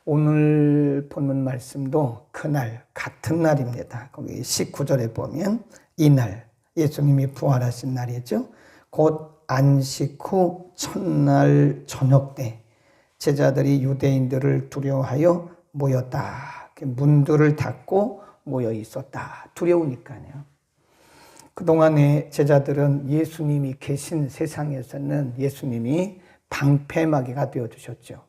오늘 본문 말씀도 그날 같은 날입니다. 거기 19절에 보면 이날 예수님이 부활하신 날이죠. 곧 안식 후 첫날 저녁 때 제자들이 유대인들을 두려워하여 모였다. 문들을 닫고 모여 있었다. 두려우니까요. 그동안에 제자들은 예수님이 계신 세상에서는 예수님이 방패막이가 되어주셨죠.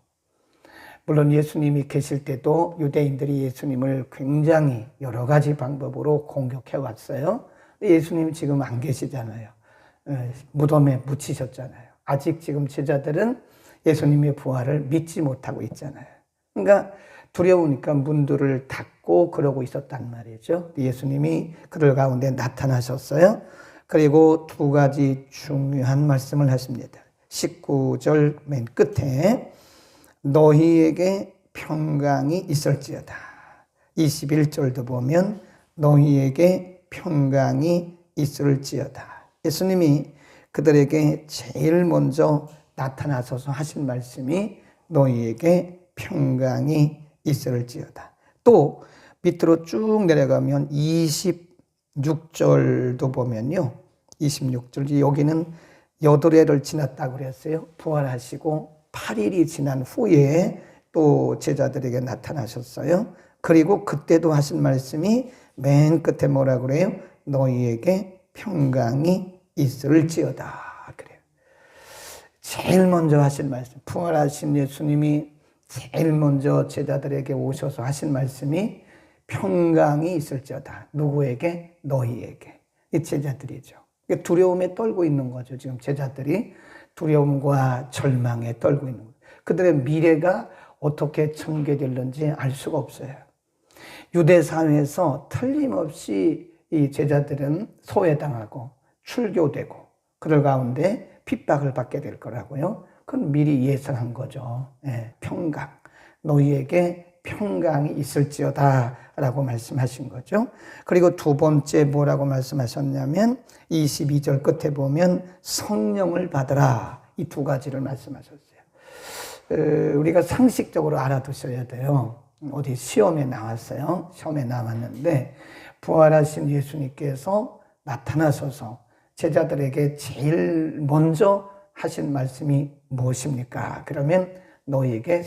물론 예수님이 계실 때도 유대인들이 예수님을 굉장히 여러 가지 방법으로 공격해 왔어요. 예수님 지금 안 계시잖아요. 무덤에 묻히셨잖아요. 아직 지금 제자들은 예수님의 부활을 믿지 못하고 있잖아요. 그러니까 두려우니까 문들을 닫고 그러고 있었단 말이죠. 예수님이 그들 가운데 나타나셨어요. 그리고 두 가지 중요한 말씀을 하십니다. 19절 맨 끝에 너희에게 평강이 있을지어다. 21절도 보면 너희에게 평강이 있을지어다. 예수님이 그들에게 제일 먼저 나타나셔서 하신 말씀이 너희에게 평강이 있을지어다. 또 밑으로 쭉 내려가면 26절도 보면요. 26절 여기는 8회를 지났다고 그랬어요. 부활하시고 8일이 지난 후에 또 제자들에게 나타나셨어요. 그리고 그때도 하신 말씀이 맨 끝에 뭐라고 그래요? 너희에게 평강이 있을지어다. 그래요. 제일 먼저 하신 말씀, 부활하신 예수님이 제일 먼저 제자들에게 오셔서 하신 말씀이 평강이 있을지어다. 누구에게? 너희에게. 이 제자들이죠. 두려움에 떨고 있는 거죠. 지금 제자들이 두려움과 절망에 떨고 있는 거예요. 그들의 미래가 어떻게 전개될는지 알 수가 없어요. 유대 사회에서 틀림없이 이 제자들은 소외당하고 출교되고 그들 가운데 핍박을 받게 될 거라고요. 그건 미리 예상한 거죠. 평강. 너희에게 평강이 있을지어다 라고 말씀하신 거죠. 그리고 두 번째 뭐라고 말씀하셨냐면 22절 끝에 보면 성령을 받으라. 이 두 가지를 말씀하셨어요. 우리가 상식적으로 알아두셔야 돼요. 어디 시험에 나왔어요. 시험에 나왔는데 부활하신 예수님께서 나타나셔서 제자들에게 제일 먼저 하신 말씀이 무엇입니까? 그러면 너희에게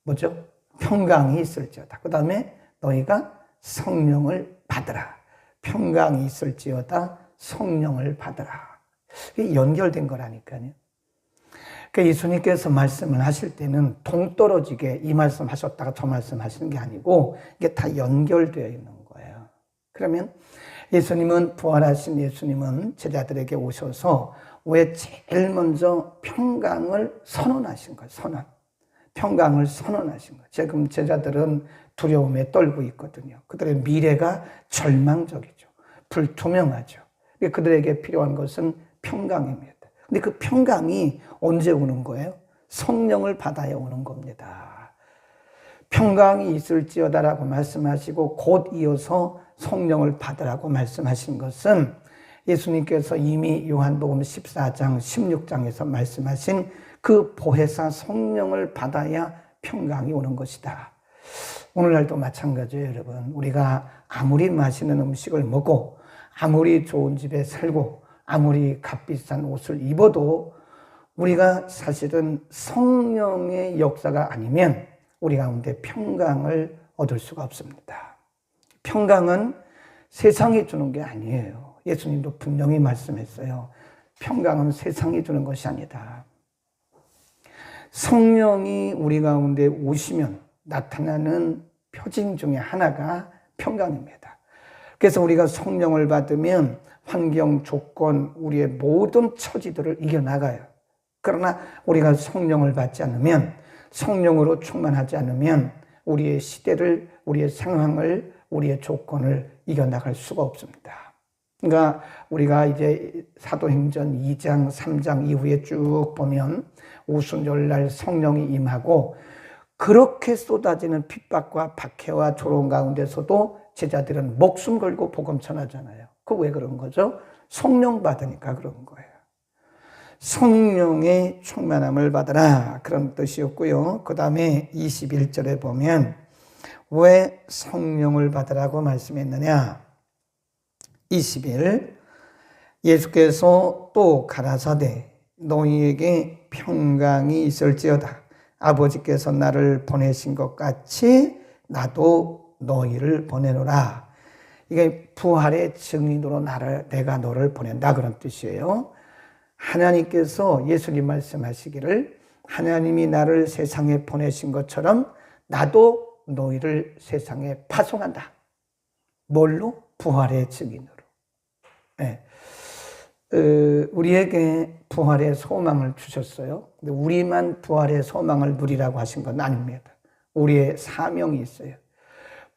뭐죠? 평강이 있을지어다. 그 다음에 너희가 성령을 받으라. 평강이 있을지어다. 성령을 받으라. 이게 연결된 거라니까요. 그러니까 예수님께서 말씀을 하실 때는 동떨어지게 이 말씀 하셨다가 저 말씀 하시는 게 아니고 이게 다 연결되어 있는 거예요. 그러면 예수님은 부활하신 예수님은 제자들에게 오셔서 왜 제일 먼저 평강을 선언하신 거예요. 선언. 평강을 선언하신 거예요. 지금 제자들은 두려움에 떨고 있거든요. 그들의 미래가 절망적이죠. 불투명하죠. 그들에게 필요한 것은 평강입니다. 근데 그 평강이 언제 오는 거예요? 성령을 받아야 오는 겁니다. 평강이 있을지어다라고 말씀하시고 곧 이어서 성령을 받으라고 말씀하신 것은 예수님께서 이미 요한복음 14장 16장에서 말씀하신 그 보혜사 성령을 받아야 평강이 오는 것이다. 오늘날도 마찬가지예요, 여러분. 우리가 아무리 맛있는 음식을 먹고 아무리 좋은 집에 살고 아무리 값비싼 옷을 입어도 우리가 사실은 성령의 역사가 아니면 우리 가운데 평강을 얻을 수가 없습니다. 평강은 세상이 주는 게 아니에요. 예수님도 분명히 말씀했어요. 평강은 세상이 주는 것이 아니다. 성령이 우리 가운데 오시면 나타나는 표징 중에 하나가 평강입니다. 그래서 우리가 성령을 받으면 환경, 조건, 우리의 모든 처지들을 이겨나가요. 그러나 우리가 성령을 받지 않으면, 성령으로 충만하지 않으면 우리의 시대를, 우리의 상황을, 우리의 조건을 이겨나갈 수가 없습니다. 그러니까 우리가 이제 사도행전 2장, 3장 이후에 쭉 보면 오순절날 성령이 임하고 그렇게 쏟아지는 핍박과 박해와 조롱 가운데서도 제자들은 목숨 걸고 복음 전하잖아요. 그거 왜 그런 거죠? 성령 받으니까 그런 거예요. 성령의 충만함을 받으라, 그런 뜻이었고요. 그 다음에 21절에 보면 왜 성령을 받으라고 말씀했느냐. 21, 예수께서 또 가라사대 너희에게 평강이 있을지어다. 아버지께서 나를 보내신 것 같이 나도 너희를 보내노라. 이게 부활의 증인으로 내가 너를 보낸다, 그런 뜻이에요. 하나님께서, 예수님 말씀하시기를 하나님이 나를 세상에 보내신 것처럼 나도 너희를 세상에 파송한다. 뭘로? 부활의 증인으로. 네. 우리에게 부활의 소망을 주셨어요. 근데 우리만 부활의 소망을 누리라고 하신 건 아닙니다. 우리의 사명이 있어요.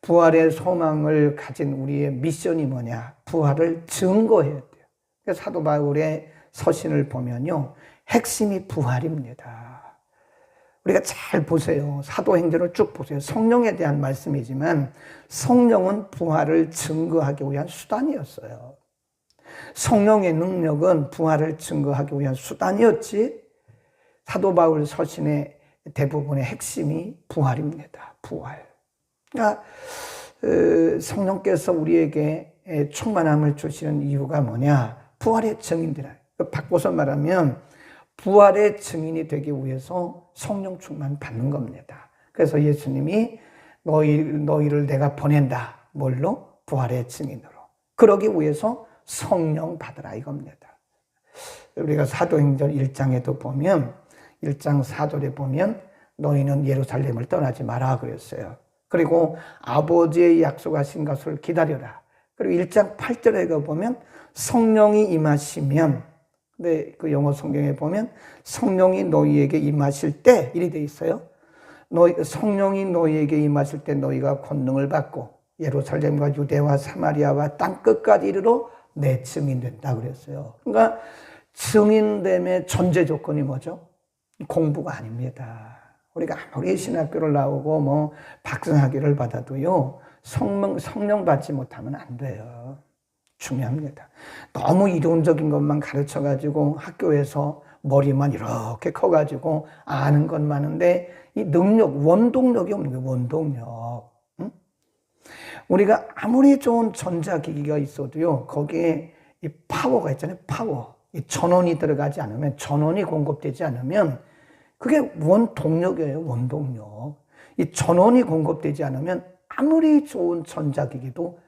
부활의 소망을 가진 우리의 미션이 뭐냐? 부활을 증거해야 돼요. 그래서 사도 바울의 서신을 보면요, 핵심이 부활입니다. 우리가 잘 보세요. 사도행전을 쭉 보세요. 성령에 대한 말씀이지만 성령은 부활을 증거하기 위한 수단이었어요. 성령의 능력은 부활을 증거하기 위한 수단이었지, 사도 바울 서신의 대부분의 핵심이 부활입니다. 부활. 그러니까 성령께서 우리에게 충만함을 주시는 이유가 뭐냐? 부활의 증인들아. 바꿔서 말하면 부활의 증인이 되기 위해서 성령 충만 받는 겁니다. 그래서 예수님이 너희를 내가 보낸다. 뭘로? 부활의 증인으로. 그러기 위해서 성령 받으라, 이겁니다. 우리가 사도행전 1장에도 보면 1장 4절에 보면 너희는 예루살렘을 떠나지 마라 그랬어요. 그리고 아버지의 약속하신 것을 기다려라. 그리고 1장 8절에 보면 성령이 임하시면, 근데 그 영어 성경에 보면 성령이 너희에게 임하실 때, 이리 돼 있어요. 성령이 너희에게 임하실 때 너희가 권능을 받고 예루살렘과 유대와 사마리아와 땅 끝까지 이르러 내 증인 된다 그랬어요. 그러니까 증인됨의 전제 조건이 뭐죠? 공부가 아닙니다. 우리가 아무리 신학교를 나오고 뭐 박사학위를 받아도요, 성령 받지 못하면 안 돼요. 중요합니다. 너무 이론적인 것만 가르쳐가지고 학교에서 머리만 이렇게 커가지고 아는 건 많은데 이 능력, 원동력이 없는 거예요. 원동력. 응? 우리가 아무리 좋은 전자기기가 있어도요, 거기에 이 파워가 있잖아요. 파워. 이 전원이 들어가지 않으면, 전원이 공급되지 않으면 그게 원동력이에요. 원동력. 이 전원이 공급되지 않으면 아무리 좋은 전자기기도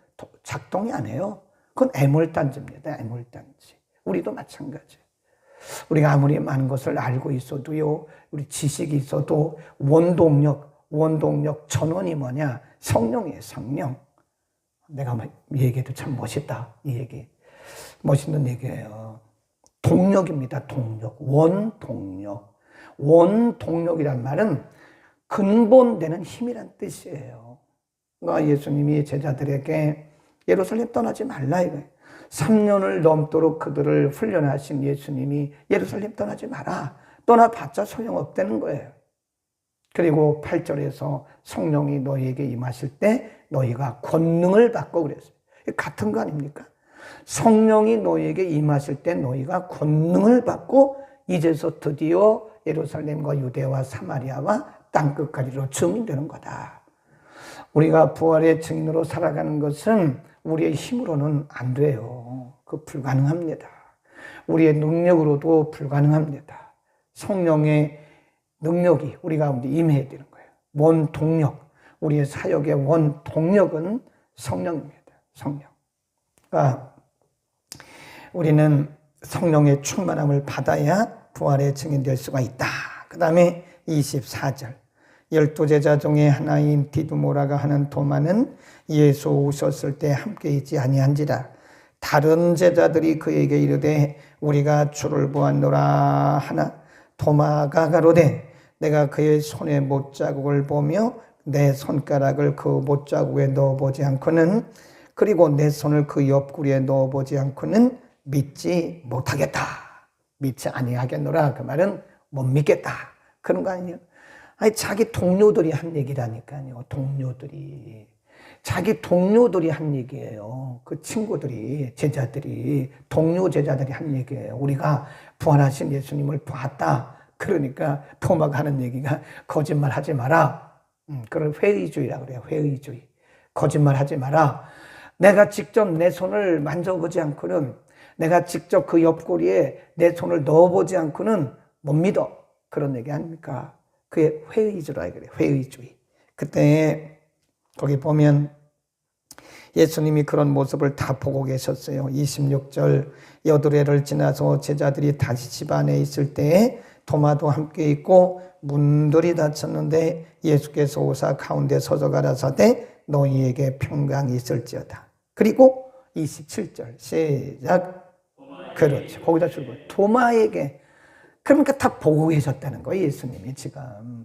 작동이 안 해요. 그건 애물단지입니다. 애물단지. 우리도 마찬가지. 우리가 아무리 많은 것을 알고 있어도요, 우리 지식이 있어도 원동력 전원이 뭐냐? 성령이에요. 성령. 내가 이 얘기도 참 멋있다. 이 얘기. 멋있는 얘기예요. 동력입니다. 동력. 원동력. 원동력이란 말은 근본되는 힘이란 뜻이에요. 그러니까 예수님이 제자들에게 예루살렘 떠나지 말라 이거예요. 3년을 넘도록 그들을 훈련하신 예수님이 예루살렘 떠나지 마라. 떠나봤자 소용없다는 거예요. 그리고 8절에서 성령이 너희에게 임하실 때 너희가 권능을 받고 그랬어요. 같은 거 아닙니까? 성령이 너희에게 임하실 때 너희가 권능을 받고 이제서 드디어 예루살렘과 유대와 사마리아와 땅끝까지로 증인되는 거다. 우리가 부활의 증인으로 살아가는 것은 우리의 힘으로는 안 돼요. 그 불가능합니다. 우리의 능력으로도 불가능합니다. 성령의 능력이 우리 가운데 임해야 되는 거예요. 원동력, 우리의 사역의 원동력은 성령입니다. 성령. 그러니까 우리는 성령의 충만함을 받아야 부활의 증인될 수가 있다. 그 다음에 24절. 12제자 중에 하나인 디두모라가 하는 도마는 예수 오셨을 때 함께 있지 아니한지라. 다른 제자들이 그에게 이르되 우리가 주를 보았노라 하나 도마가 가로되 내가 그의 손에 못자국을 보며 내 손가락을 그 못자국에 넣어보지 않고는, 그리고 내 손을 그 옆구리에 넣어보지 않고는 믿지 못하겠다. 믿지 아니하겠노라. 그 말은 못 믿겠다. 그런 거 아니에요? 아니, 자기 동료들이 한 얘기라니까요. 동료들이. 자기 동료들이 한 얘기예요. 그 친구들이, 제자들이, 동료 제자들이 한 얘기예요. 우리가 부활하신 예수님을 봤다. 그러니까 토마가 하는 얘기가 거짓말 하지 마라. 그걸 회의주의라고 그래요. 회의주의. 거짓말 하지 마라. 내가 직접 내 손을 만져보지 않고는, 내가 직접 그 옆구리에 내 손을 넣어보지 않고는 못 믿어. 그런 얘기 아닙니까? 그게 회의주의라고 그래요. 회의주의. 그때 거기 보면 예수님이 그런 모습을 다 보고 계셨어요. 26절, 여드레를 지나서 제자들이 다시 집 안에 있을 때에 도마도 함께 있고 문들이 닫혔는데 예수께서 오사 가운데 서서 가라사대 너희에게 평강이 있을지어다. 그리고 27절 시작. 그렇지. 거기다 줄고 도마에게. 그러니까 다 보고 계셨다는 거예요. 예수님이 지금.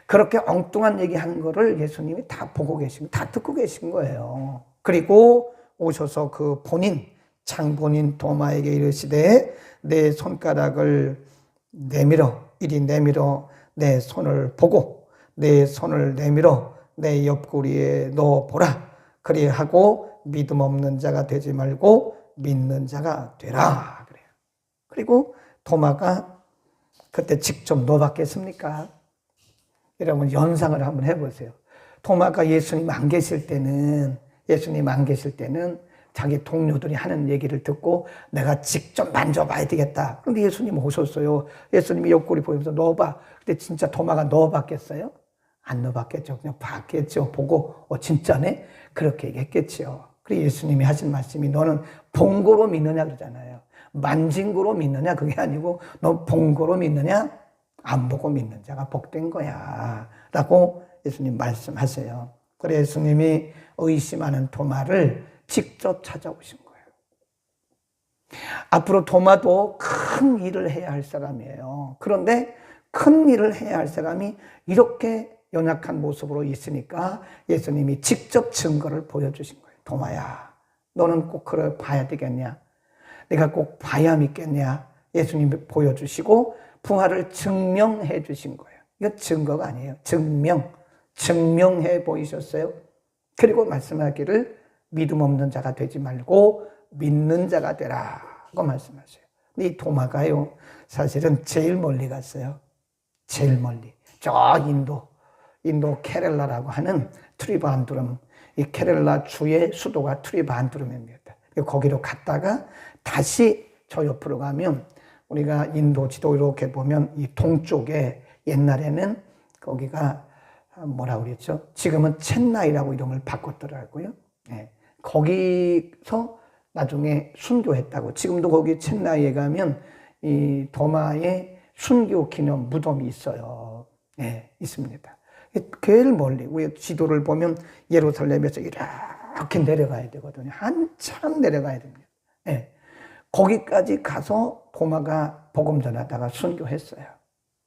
그렇게 엉뚱한 얘기하는 거를 예수님이 다 보고 계신, 다 듣고 계신 거예요. 그리고 오셔서 그 본인, 장본인 도마에게 이르시되 내 손가락을 내밀어, 이리 내밀어 내 손을 보고 내 손을 내밀어 내 옆구리에 넣어보라. 그리하고 믿음 없는 자가 되지 말고 믿는 자가 되라. 그래요. 그리고 도마가 그때 직접 넣어봤겠습니까? 여러분 연상을 한번 해보세요. 도마가 예수님 안 계실 때는 자기 동료들이 하는 얘기를 듣고 내가 직접 만져봐야 되겠다. 그런데 예수님 오셨어요. 예수님이 옆구리 보면서 넣어봐. 근데 진짜 도마가 넣어봤겠어요? 안 넣어봤겠죠. 그냥 봤겠죠. 보고 진짜네? 그렇게 얘기했겠죠. 그리고 예수님이 하신 말씀이 너는 본 거로 믿느냐 그러잖아요. 만진 거로 믿느냐 그게 아니고 너 본 거로 믿느냐? 안 보고 믿는 자가 복된 거야 라고 예수님 말씀하세요. 그래서 예수님이 의심하는 도마를 직접 찾아오신 거예요. 앞으로 도마도 큰 일을 해야 할 사람이에요. 그런데 큰 일을 해야 할 사람이 이렇게 연약한 모습으로 있으니까 예수님이 직접 증거를 보여주신 거예요. 도마야, 너는 꼭 그걸 봐야 되겠냐? 내가 꼭 봐야 믿겠냐? 예수님이 보여주시고 부활을 증명해 주신 거예요. 이거 증거가 아니에요. 증명해 보이셨어요. 그리고 말씀하기를 믿음 없는 자가 되지 말고 믿는 자가 되라고 말씀하세요. 근데 이 도마가요, 사실은 제일 멀리 갔어요. 제일 멀리. 저 인도 케렐라라고 하는 트리반두름, 이 케렐라 주의 수도가 트리반두름입니다. 거기로 갔다가 다시 저 옆으로 가면 우리가 인도 지도 이렇게 보면 이 동쪽에 옛날에는 거기가 뭐라고 그랬죠? 지금은 첸나이라고 이름을 바꿨더라고요. 네. 거기서 나중에 순교했다고. 지금도 거기 첸나이에 가면 이 도마의 순교 기념 무덤이 있어요. 네, 있습니다. 제일 멀리, 우리 지도를 보면 예루살렘에서 이렇게 내려가야 되거든요. 한참 내려가야 됩니다. 네. 거기까지 가서 도마가 복음 전하다가 순교했어요.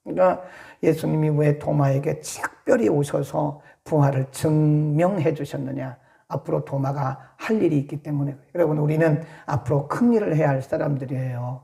그러니까 예수님이 왜 도마에게 특별히 오셔서 부활을 증명해 주셨느냐? 앞으로 도마가 할 일이 있기 때문에. 여러분, 우리는 앞으로 큰 일을 해야 할 사람들이에요.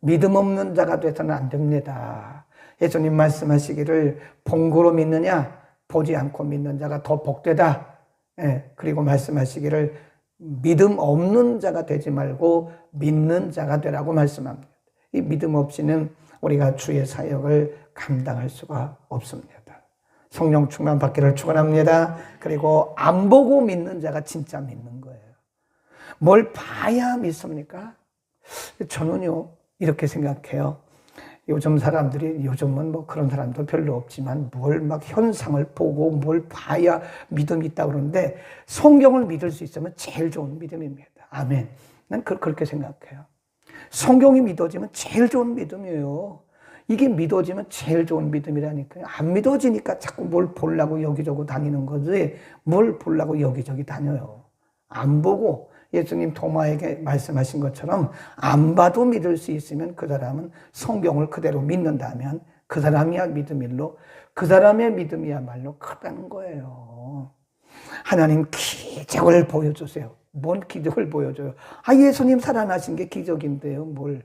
믿음 없는 자가 돼서는 안 됩니다. 예수님 말씀하시기를 본고로 믿느냐? 보지 않고 믿는 자가 더 복되다. 예, 그리고 말씀하시기를 믿음 없는 자가 되지 말고 믿는 자가 되라고 말씀합니다. 이 믿음 없이는 우리가 주의 사역을 감당할 수가 없습니다. 성령 충만 받기를 축원합니다. 그리고 안 보고 믿는 자가 진짜 믿는 거예요. 뭘 봐야 믿습니까? 저는요 이렇게 생각해요. 요즘 사람들이, 요즘은 뭐 그런 사람도 별로 없지만 뭘 막 현상을 보고 뭘 봐야 믿음이 있다 그러는데 성경을 믿을 수 있으면 제일 좋은 믿음입니다. 아멘. 난 그렇게 생각해요. 성경이 믿어지면 제일 좋은 믿음이에요. 이게 믿어지면 제일 좋은 믿음이라니까요. 안 믿어지니까 자꾸 뭘 보려고 여기저기 다니는 거지 뭘 보려고 여기저기 다녀요. 안 보고 예수님 도마에게 말씀하신 것처럼 안 봐도 믿을 수 있으면 그 사람은 성경을 그대로 믿는다면 그 사람이야 믿음일로, 그 사람의 믿음이야말로 크다는 거예요. 하나님 기적을 보여주세요. 뭔 기적을 보여줘요? 예수님 살아나신 게 기적인데요, 뭘.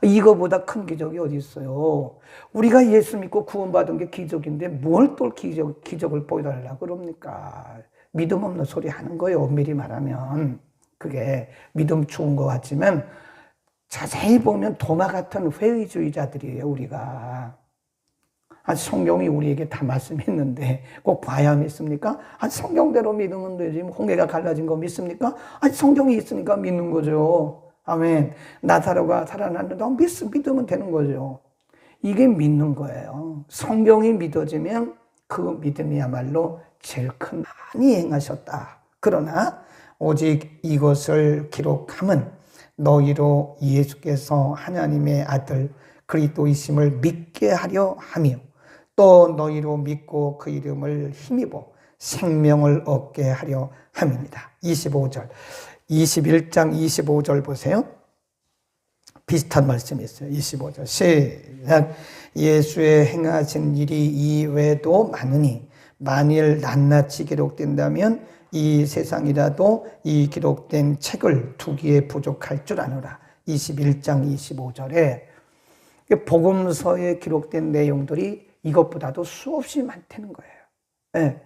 이거보다 큰 기적이 어디 있어요? 우리가 예수 믿고 구원받은 게 기적인데 뭘 또 기적을 보여달라고 그럽니까? 믿음 없는 소리 하는 거예요. 엄밀히 말하면. 그게 믿음 좋은 것 같지만 자세히 보면 도마 같은 회의주의자들이에요, 우리가. 성경이 우리에게 다 말씀했는데 꼭 봐야 믿습니까? 성경대로 믿으면 되지. 홍해가 갈라진 거 믿습니까? 성경이 있으니까 믿는 거죠. 아멘. 나사로가 살아났는데 믿으면 되는 거죠. 이게 믿는 거예요. 성경이 믿어지면 그 믿음이야말로 제일 큰 많이 행하셨다. 그러나 오직 이것을 기록함은 너희로 예수께서 하나님의 아들 그리스도이심을 믿게 하려 하며 또 너희로 믿고 그 이름을 힘입어 생명을 얻게 하려 함입니다. 25절. 21장 25절 보세요. 비슷한 말씀이 있어요. 25절 시작. 예수의 행하신 일이 이외에도 많으니 만일 낱낱이 기록된다면 이 세상이라도 이 기록된 책을 두기에 부족할 줄 아노라. 21장 25절에 복음서에 기록된 내용들이 이것보다도 수없이 많다는 거예요. 네.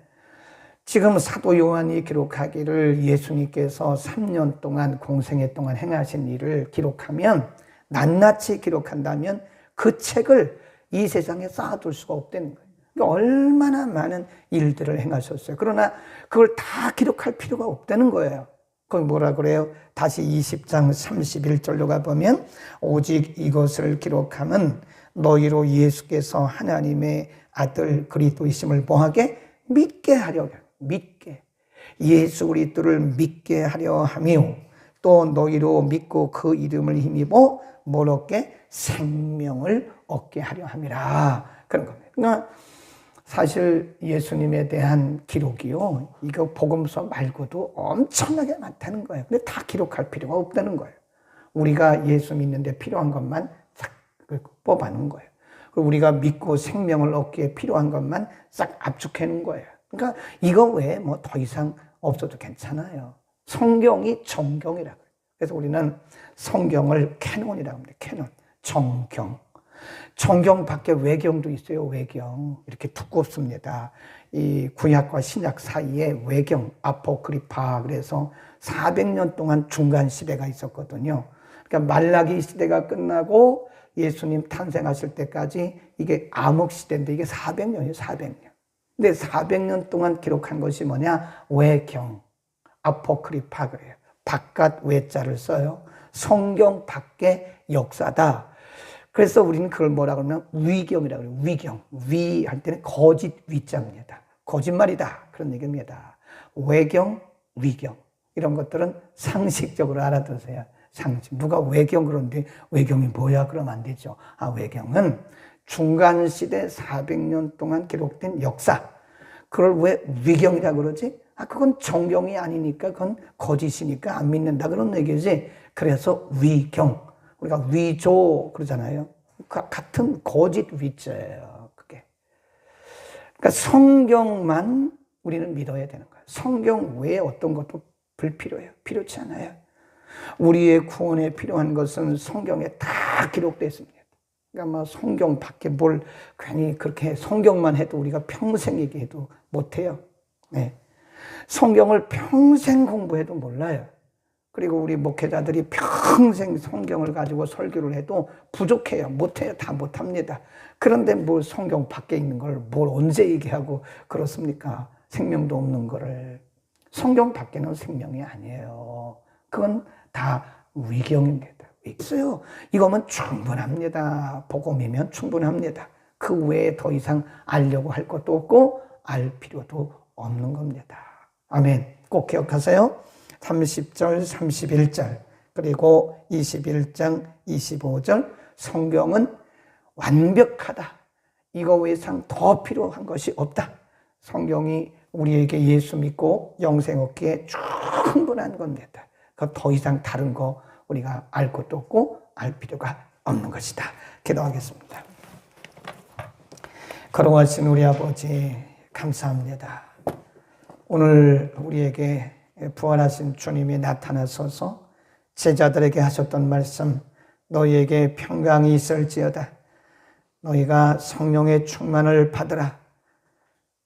지금 사도 요한이 기록하기를 예수님께서 3년 동안 공생애 동안 행하신 일을 기록하면 낱낱이 기록한다면 그 책을 이 세상에 쌓아둘 수가 없다는 거예요. 그러니까 얼마나 많은 일들을 행하셨어요. 그러나 그걸 다 기록할 필요가 없다는 거예요. 거기 뭐라 그래요? 다시 20장 31절로 가보면 오직 이것을 기록함은 너희로 예수께서 하나님의 아들 그리스도이심을 뭐하게? 믿게 하려. 믿게. 예수 그리스도를 믿게 하려 하며 또 너희로 믿고 그 이름을 힘입어 뭘 얻게? 생명을 얻게 하려 함이라. 그런 겁니다. 그러니까 사실 예수님에 대한 기록이요, 이거 복음서 말고도 엄청나게 많다는 거예요. 근데 다 기록할 필요가 없다는 거예요. 우리가 예수 믿는데 필요한 것만 싹 뽑아놓은 거예요. 그리고 우리가 믿고 생명을 얻기에 필요한 것만 싹 압축해 놓은 거예요. 그러니까 이거 외에 뭐 더 이상 없어도 괜찮아요. 성경이 정경이라고 해요. 그래서 우리는 성경을 캐논이라고 합니다. 캐논, 정경. 정경 밖에 외경도 있어요. 외경. 이렇게 두껍습니다. 이 구약과 신약 사이에 외경, 아포크리파. 그래서 400년 동안 중간 시대가 있었거든요. 그러니까 말라기 시대가 끝나고 예수님 탄생하실 때까지 이게 암흑 시대인데 이게 400년이에요. 400년. 근데 400년 동안 기록한 것이 뭐냐? 외경, 아포크리파 그래요. 바깥 외자를 써요. 성경 밖의 역사다. 그래서 우리는 그걸 뭐라 그러면 위경이라고 그래요. 위경. 위 할 때는 거짓 위자입니다. 거짓말이다. 그런 얘기입니다. 외경, 위경. 이런 것들은 상식적으로 알아두세요. 상식. 누가 외경 그런데 외경이 뭐야? 그러면 안 되죠. 외경은 중간시대 400년 동안 기록된 역사. 그걸 왜 위경이라고 그러지? 그건 정경이 아니니까 그건 거짓이니까 안 믿는다 그런 얘기지. 그래서 위경. 우리가 위조 그러잖아요. 같은 거짓 위자예요. 그게. 그러니까 성경만 우리는 믿어야 되는 거예요. 성경 외에 어떤 것도 불필요해요. 필요치 않아요. 우리의 구원에 필요한 것은 성경에 다 기록되어 있습니다. 그러니까 뭐 성경 밖에 뭘 괜히 그렇게 성경만 해도 우리가 평생 얘기해도 못해요. 네. 성경을 평생 공부해도 몰라요. 그리고 우리 목회자들이 평생 성경을 가지고 설교를 해도 부족해요. 못해요. 다 못합니다. 그런데 뭘 성경 밖에 있는 걸 뭘 언제 얘기하고 그렇습니까? 생명도 없는 거를. 성경 밖에는 생명이 아니에요. 그건 다 위경입니다. 있어요. 이거면 충분합니다. 복음이면 충분합니다. 그 외에 더 이상 알려고 할 것도 없고 알 필요도 없는 겁니다. 아멘. 꼭 기억하세요. 30절, 31절, 그리고 21장, 25절. 성경은 완벽하다. 이거 외상 더 필요한 것이 없다. 성경이 우리에게 예수 믿고 영생 얻기에 충분한 겁니다. 그 더 이상 다른 거 우리가 알 것도 없고 알 필요가 없는 것이다. 기도하겠습니다. 거룩하신 우리 아버지 감사합니다. 오늘 우리에게 부활하신 주님이 나타나셔서 제자들에게 하셨던 말씀, 너희에게 평강이 있을지어다. 너희가 성령의 충만을 받으라.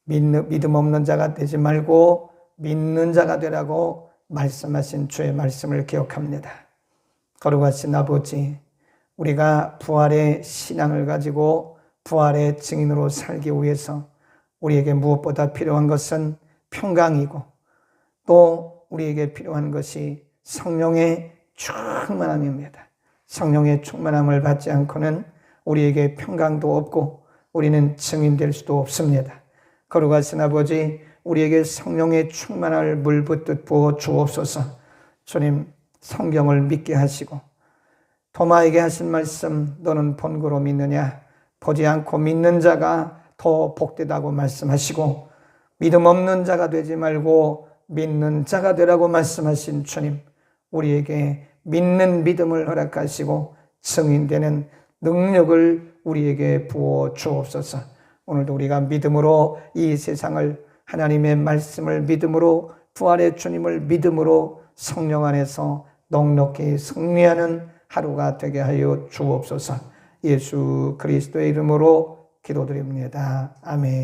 믿음 없는 자가 되지 말고 믿는 자가 되라고 말씀하신 주의 말씀을 기억합니다. 거룩하신 아버지, 우리가 부활의 신앙을 가지고 부활의 증인으로 살기 위해서 우리에게 무엇보다 필요한 것은 평강이고, 또 우리에게 필요한 것이 성령의 충만함입니다. 성령의 충만함을 받지 않고는 우리에게 평강도 없고 우리는 증인될 수도 없습니다. 거룩하신 아버지, 우리에게 성령의 충만함을 물붓듯 부어 주옵소서. 주님, 성경을 믿게 하시고 도마에게 하신 말씀, 너는 본고로 믿느냐? 보지 않고 믿는 자가 더 복되다고 말씀하시고, 믿음 없는 자가 되지 말고 믿는 자가 되라고 말씀하신 주님, 우리에게 믿는 믿음을 허락하시고 증인되는 능력을 우리에게 부어 주옵소서. 오늘도 우리가 믿음으로 이 세상을, 하나님의 말씀을 믿음으로, 부활의 주님을 믿음으로 성령 안에서 넉넉히 승리하는 하루가 되게 하여 주옵소서. 예수 그리스도의 이름으로 기도드립니다. 아멘.